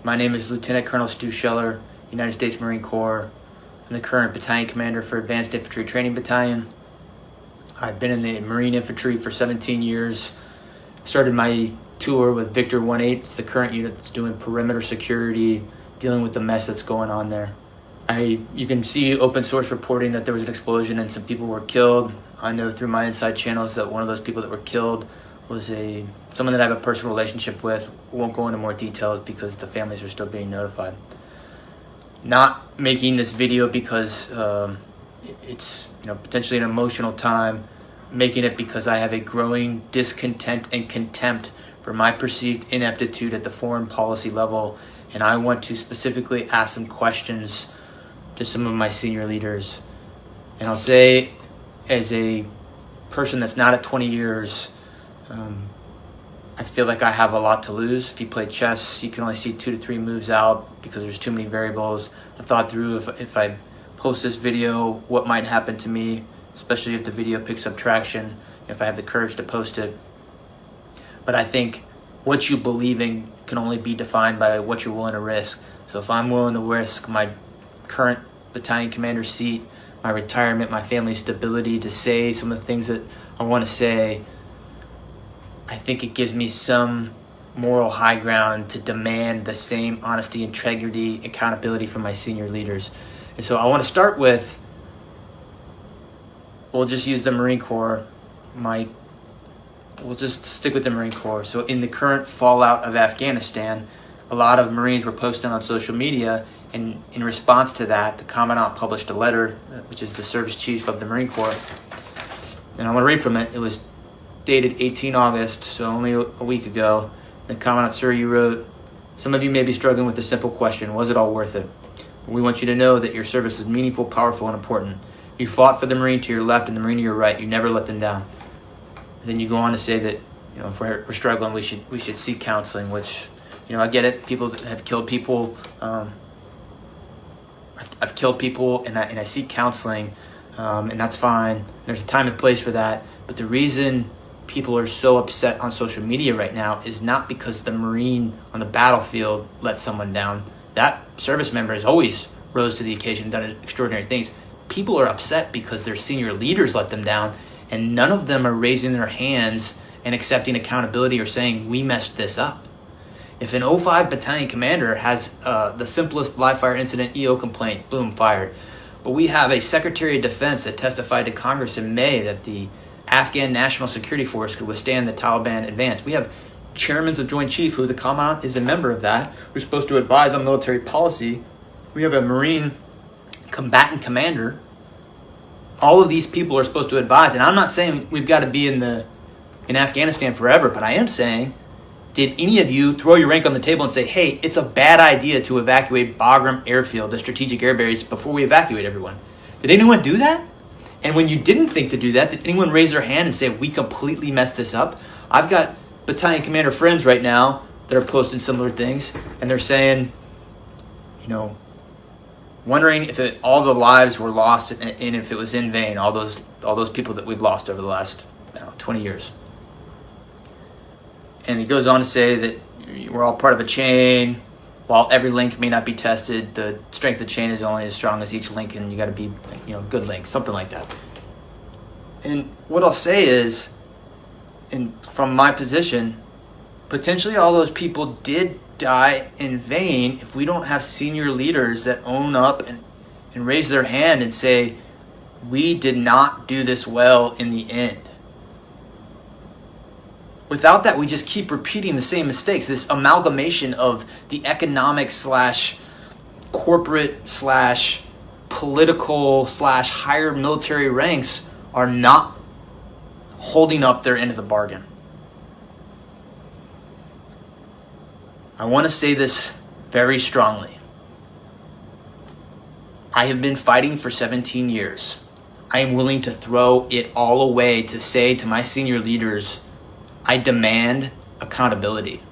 My name is Lieutenant Colonel Stu Scheller, United States Marine Corps. I'm the current battalion commander for Advanced Infantry Training Battalion. I've been in the Marine Infantry for 17 years. Started my tour with Victor 1-8. It's the current unit that's doing perimeter security, dealing with the mess that's going on there. You can see open source reporting that there was an explosion and some people were killed. I know through my inside channels that one of those people that were killed was someone that I have a personal relationship with. We won't go into more details because the families are still being notified. Not making this video because it's potentially an emotional time. Making it because I have a growing discontent and contempt for my perceived ineptitude at the foreign policy level, and I want to specifically ask some questions to some of my senior leaders. And I'll say, as a person that's not at 20 years, I feel like I have a lot to lose. If you play chess, you can only see 2 to 3 moves out because there's too many variables. I thought through if I post this video, what might happen to me, especially if the video picks up traction, if I have the courage to post it. But I think what you believe in can only be defined by what you're willing to risk. So if I'm willing to risk my current battalion commander seat, my retirement, my family's stability to say some of the things that I want to say, I think it gives me some moral high ground to demand the same honesty, integrity, accountability from my senior leaders. And so I want to start with, we'll just use the Marine Corps. We'll just stick with the Marine Corps. So in the current fallout of Afghanistan, a lot of Marines were posting on social media, and in response to that, the Commandant published a letter, which is the service chief of the Marine Corps. And I want to read from it. It was dated 18 August, so only a week ago. The Commandant, sir, you wrote, "Some of you may be struggling with the simple question, was it all worth it? We want you to know that your service is meaningful, powerful, and important. You fought for the Marine to your left and the Marine to your right. You never let them down." And then you go on to say that, if we're struggling, we should seek counseling, which, I get it. People have killed people. I've killed people, and I seek counseling, and that's fine. There's a time and place for that. But the reason people are so upset on social media right now is not because the Marine on the battlefield let someone down. That service member has always rose to the occasion and done extraordinary things. People are upset because their senior leaders let them down, and none of them are raising their hands and accepting accountability or saying, we messed this up. If an 05 battalion commander has the simplest live fire incident EO complaint, boom, fired. But we have a Secretary of Defense that testified to Congress in May that the Afghan National Security Force could withstand the Taliban advance. We have chairmen of Joint Chief, who the Commandant is a member of that, who's supposed to advise on military policy. We have a Marine combatant commander. All of these people are supposed to advise, and I'm not saying we've got to be in Afghanistan forever, but I am saying, did any of you throw your rank on the table and say, hey, it's a bad idea to evacuate Bagram Airfield, the strategic air base, before we evacuate everyone? Did anyone do that? And when you didn't think to do that, did anyone raise their hand and say, we completely messed this up? I've got battalion commander friends right now that are posting similar things, and they're saying, wondering if all the lives were lost and if it was in vain, all those people that we've lost over the last 20 years. And he goes on to say that we're all part of a chain. While every link may not be tested, the strength of the chain is only as strong as each link, and you got to be, good links, something like that. And what I'll say is, and from my position, potentially all those people did die in vain if we don't have senior leaders that own up and raise their hand and say, we did not do this well in the end. Without that, we just keep repeating the same mistakes. This amalgamation of the economic / corporate / political / higher military ranks are not holding up their end of the bargain. I want to say this very strongly. I have been fighting for 17 years. I am willing to throw it all away to say to my senior leaders, I demand accountability.